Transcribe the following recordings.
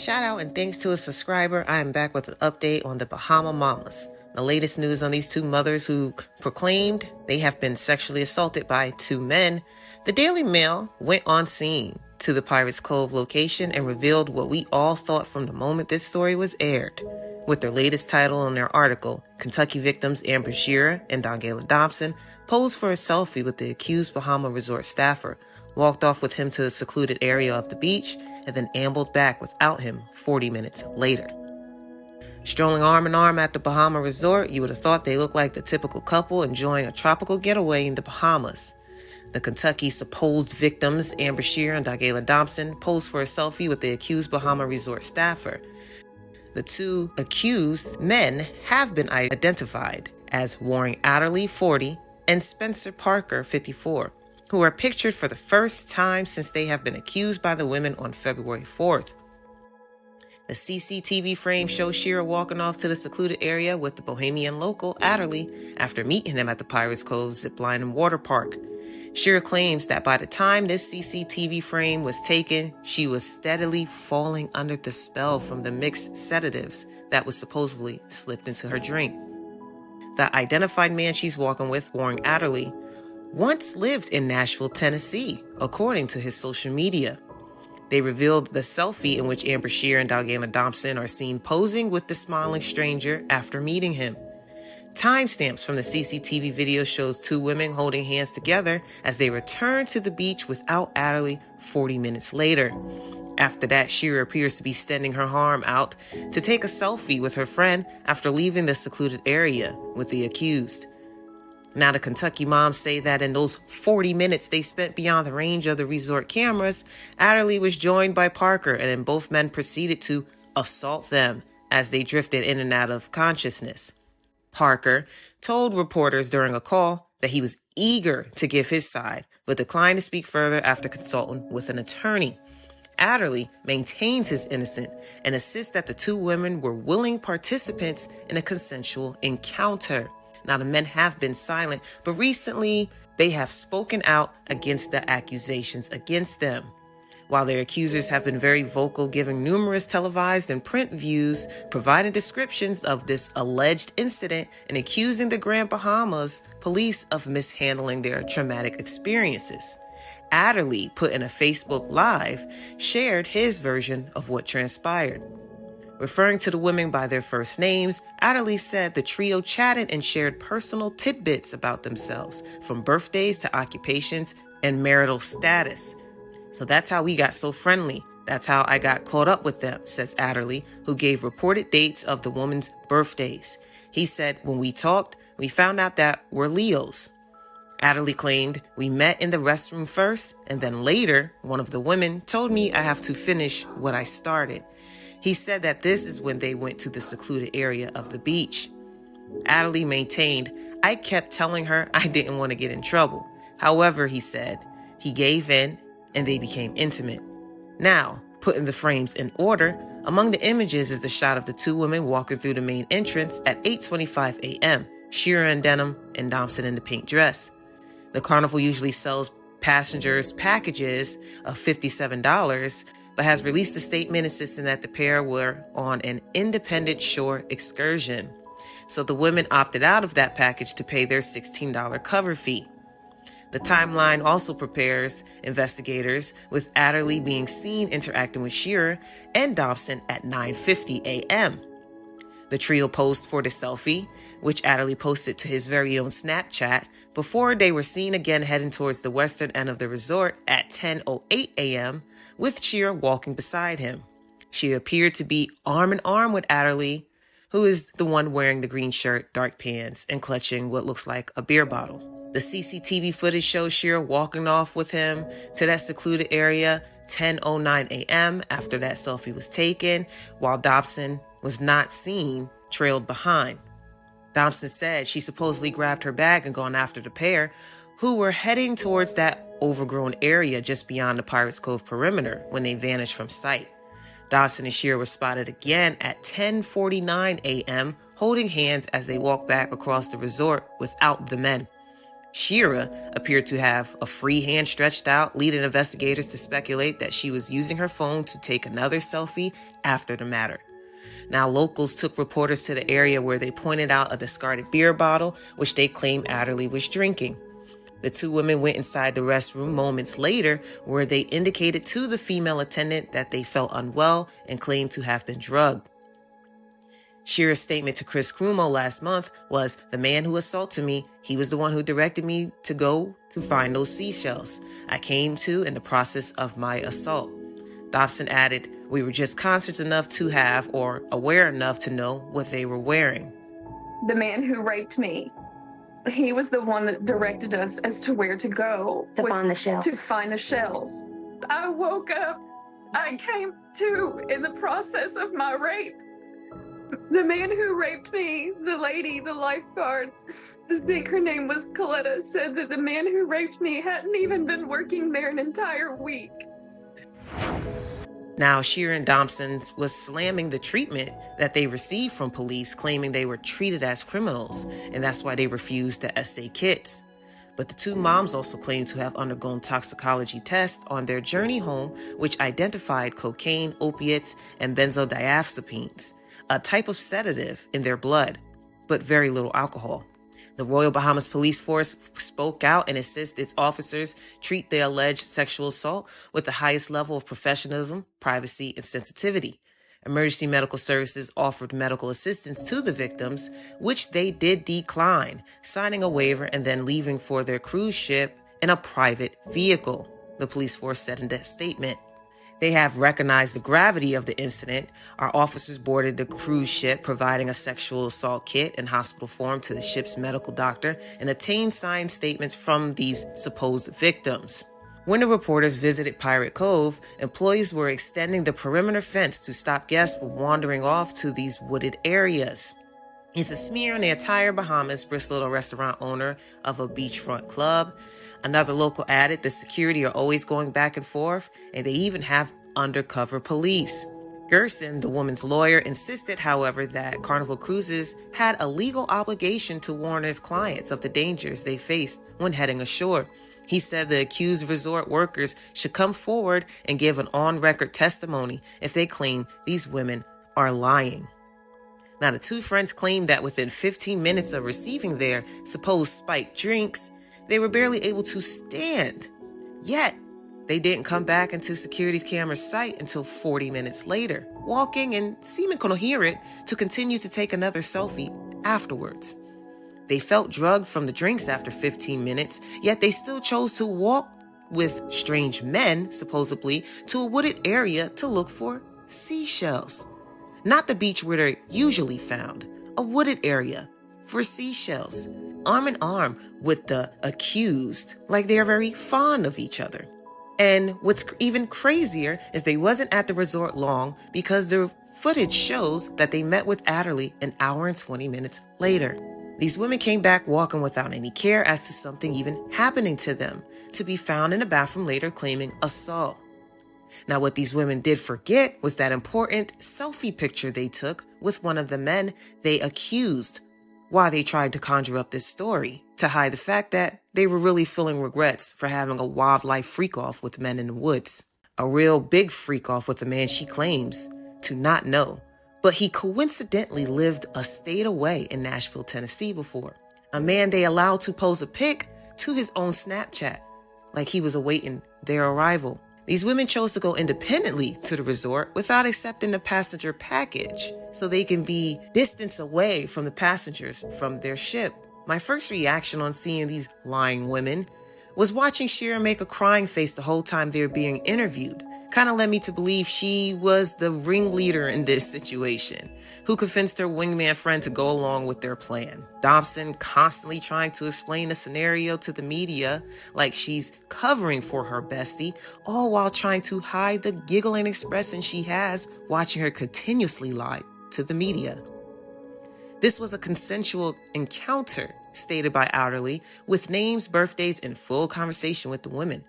Shout out and thanks to a subscriber, I am back with an update on the Bahama Mamas. The latest news on these two mothers who proclaimed they have been sexually assaulted by two men. The Daily Mail went on scene to the Pirates Cove location and revealed what we all thought from the moment this story was aired. With their latest title on their article, Kentucky victims Amber Shearer and Dongela Dobson posed for a selfie with the accused Bahama resort staffer, walked off with him to a secluded area of the beach, and then ambled back without him 40 minutes later. Strolling arm in arm at the Bahama resort, you would have thought they looked like the typical couple enjoying a tropical getaway in the Bahamas. The Kentucky supposed victims, Amber Shearer and Dongela Dobson, posed for a selfie with the accused Bahama resort staffer. The two accused men have been identified as Warren Adderley, 40, and Spencer Parker, 54, who are pictured for the first time since they have been accused by the women on February 4th. The CCTV frame shows Shearer walking off to the secluded area with the Bohemian local Adderley after meeting him at the Pirates Cove zipline and water park. Shearer claims that by the time this CCTV frame was taken, she was steadily falling under the spell from the mixed sedatives that was supposedly slipped into her drink. The identified man she's walking with, Warren Adderley, once lived in Nashville, Tennessee, according to his social media. They revealed the selfie in which Amber Shearer and Dongela Dobson are seen posing with the smiling stranger after meeting him. Timestamps from the CCTV video shows two women holding hands together as they return to the beach without Adderley 40 minutes later. After that, Shearer appears to be extending her arm out to take a selfie with her friend after leaving the secluded area with the accused. Now, the Kentucky moms say that in those 40 minutes they spent beyond the range of the resort cameras, Adderley was joined by Parker, and then both men proceeded to assault them as they drifted in and out of consciousness. Parker told reporters during a call that he was eager to give his side, but declined to speak further after consulting with an attorney. Adderley maintains his innocence and insists that the two women were willing participants in a consensual encounter. Now, the men have been silent, but recently they have spoken out against the accusations against them. While their accusers have been very vocal, giving numerous televised and print views, providing descriptions of this alleged incident and accusing the Grand Bahamas police of mishandling their traumatic experiences. Adderley, put in a Facebook Live, shared his version of what transpired. Referring to the women by their first names, Adderley said the trio chatted and shared personal tidbits about themselves, from birthdays to occupations and marital status. So that's how we got so friendly. That's how I got caught up with them, says Adderley, who gave reported dates of the women's birthdays. He said, when we talked, we found out that we're Leos. Adderley claimed, we met in the restroom first, and then later, one of the women told me I have to finish what I started. He said that this is when they went to the secluded area of the beach. Adderley maintained, I kept telling her I didn't want to get in trouble. However, he said, he gave in and they became intimate. Now, putting the frames in order, among the images is the shot of the two women walking through the main entrance at 8:25 a.m., Shearer in denim and Dobson in the pink dress. The carnival usually sells passengers packages of $57, but has released a statement insisting that the pair were on an independent shore excursion. So the women opted out of that package to pay their $16 cover fee. The timeline also prepares investigators, with Adderley being seen interacting with Shearer and Dobson at 9:50 a.m. The trio posed for the selfie, which Adderley posted to his very own Snapchat, before they were seen again heading towards the western end of the resort at 10:08 a.m., with Shearer walking beside him. She appeared to be arm in arm with Adderley, who is the one wearing the green shirt, dark pants, and clutching what looks like a beer bottle. The CCTV footage shows Shearer walking off with him to that secluded area 10:09 a.m. after that selfie was taken, while Dobson was not seen, trailed behind. Dobson said she supposedly grabbed her bag and gone after the pair, who were heading towards that overgrown area just beyond the Pirates Cove perimeter when they vanished from sight. Dobson and Shearer were spotted again at 10:49 a.m. holding hands as they walked back across the resort without the men. Shira appeared to have a free hand stretched out, leading investigators to speculate that she was using her phone to take another selfie after the matter. Now, locals took reporters to the area where they pointed out a discarded beer bottle, which they claimed Adderley was drinking. The two women went inside the restroom moments later, where they indicated to the female attendant that they felt unwell and claimed to have been drugged. Shira's statement to Chris Cuomo last month was, "The man who assaulted me, he was the one who directed me to go to find those seashells I came to in the process of my assault." Dobson added, "We were just conscious enough to have, or aware enough to know what they were wearing." The man who raped me, he was the one that directed us as to where to go. Find the shells. To find the shells. I woke up. I came to in the process of my rape. The man who raped me, the lady, the lifeguard, I think her name was Coletta, said that the man who raped me hadn't even been working there an entire week. Now, Shira and Dobson was slamming the treatment that they received from police, claiming they were treated as criminals, and that's why they refused the essay kits. But the two moms also claimed to have undergone toxicology tests on their journey home, which identified cocaine, opiates, and benzodiazepines, a type of sedative, in their blood, but very little alcohol. The Royal Bahamas Police Force spoke out and insisted its officers treat the alleged sexual assault with the highest level of professionalism, privacy, and sensitivity. Emergency medical services offered medical assistance to the victims, which they did decline, signing a waiver and then leaving for their cruise ship in a private vehicle, the police force said in that statement. They have recognized the gravity of the incident. Our officers boarded the cruise ship, providing a sexual assault kit in hospital form to the ship's medical doctor, and obtained signed statements from these supposed victims. When the reporters visited Pirates Cove, employees were extending the perimeter fence to stop guests from wandering off to these wooded areas. It's a smear on the entire Bahamas, bristled a restaurant owner of a beachfront club. Another local added the security are always going back and forth, and they even have undercover police. Gerson, the woman's lawyer, insisted, however, that Carnival Cruises had a legal obligation to warn his clients of the dangers they faced when heading ashore. He said the accused resort workers should come forward and give an on-record testimony if they claim these women are lying. Now, the two friends claimed that within 15 minutes of receiving their supposed spiked drinks, they were barely able to stand. Yet, they didn't come back into security's camera's sight until 40 minutes later, walking and seeming coherent to continue to take another selfie afterwards. They felt drugged from the drinks after 15 minutes, yet they still chose to walk with strange men, supposedly, to a wooded area to look for seashells. Not the beach where they're usually found, a wooded area for seashells, arm in arm with the accused, like they are very fond of each other. And what's even crazier is they wasn't at the resort long, because their footage shows that they met with Adderley an hour and 20 minutes later. These women came back walking without any care as to something even happening to them, to be found in a bathroom later claiming assault. Now, what these women did forget was that important selfie picture they took with one of the men they accused while they tried to conjure up this story to hide the fact that they were really feeling regrets for having a wildlife freak-off with men in the woods. A real big freak-off with a man she claims to not know, but he coincidentally lived a state away in Nashville, Tennessee before. A man they allowed to pose a pic to his own Snapchat, like he was awaiting their arrival. These women chose to go independently to the resort without accepting the passenger package, so they can be distance away from the passengers from their ship. My first reaction on seeing these lying women was watching Shira make a crying face the whole time they were being interviewed. Kind of led me to believe she was the ringleader in this situation, who convinced her wingman friend to go along with their plan. Dobson constantly trying to explain the scenario to the media like she's covering for her bestie, all while trying to hide the giggling expression she has watching her continuously lie to the media. This was a consensual encounter, stated by Adderley, with names, birthdays, and full conversation with the women.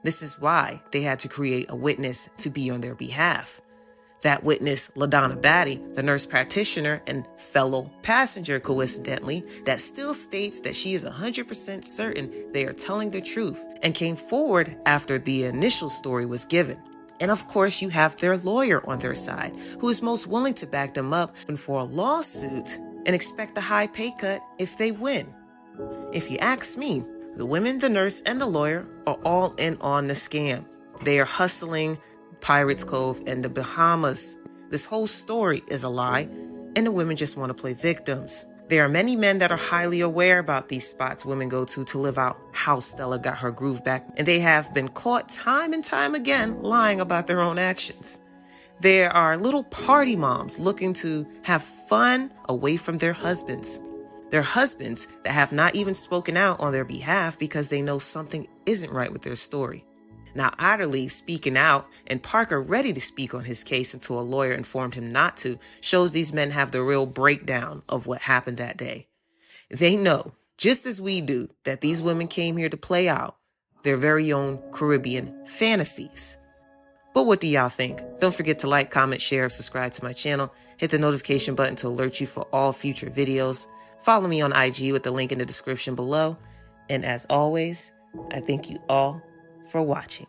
This is why they had to create a witness to be on their behalf. That witness, LaDonna Batty, the nurse practitioner and fellow passenger, coincidentally, that still states that she is 100% certain they are telling the truth and came forward after the initial story was given. And of course, you have their lawyer on their side, who is most willing to back them up for a lawsuit and expect a high pay cut if they win. If you ask me, the women, the nurse, and the lawyer are all in on the scam. They are hustling Pirates Cove and the Bahamas. This whole story is a lie, and the women just want to play victims. There are many men that are highly aware about these spots women go to live out how Stella got her groove back, and they have been caught time and time again lying about their own actions. There are little party moms looking to have fun away from their husbands. Their husbands that have not even spoken out on their behalf because they know something isn't right with their story. Now, Adderley speaking out and Parker ready to speak on his case until a lawyer informed him not to shows these men have the real breakdown of what happened that day. They know, just as we do, that these women came here to play out their very own Caribbean fantasies. But what do y'all think? Don't forget to like, comment, share, and subscribe to my channel. Hit the notification button to alert you for all future videos. Follow me on IG with the link in the description below. And as always, I thank you all for watching.